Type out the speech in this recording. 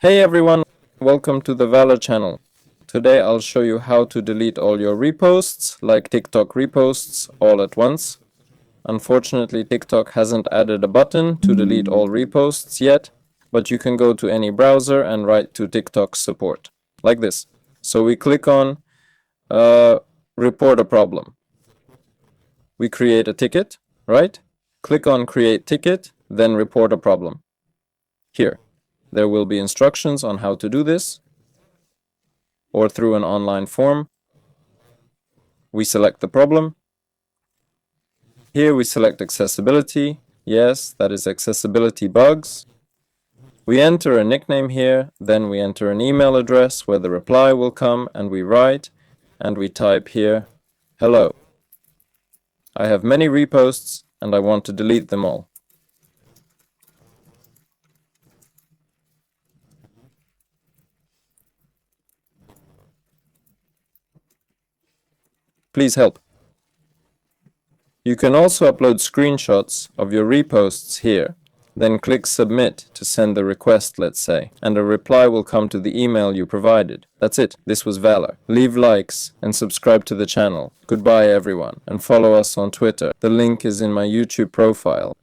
Hey everyone, welcome to the Valor channel. Today I'll show you how to delete all your reposts, like TikTok reposts, all at once. Unfortunately, TikTok hasn't added a button to delete all reposts yet, but you can go to any browser and write to TikTok support, like this. So we click on report a problem. We create a ticket, right? Click on create ticket, then report a problem. Here. There will be instructions on how to do this, or through an online form. We select the problem. Here we select accessibility. Yes, that is accessibility bugs. We enter a nickname here, then we enter an email address where the reply will come, and we write, and we type here, hello. I have many reposts, and I want to delete them all. Please help. You can also upload screenshots of your reposts here. Then click Submit to send the request, let's say, and a reply will come to the email you provided. That's it. This was Valor. Leave likes and subscribe to the channel. Goodbye everyone, and follow us on Twitter. The link is in my YouTube profile.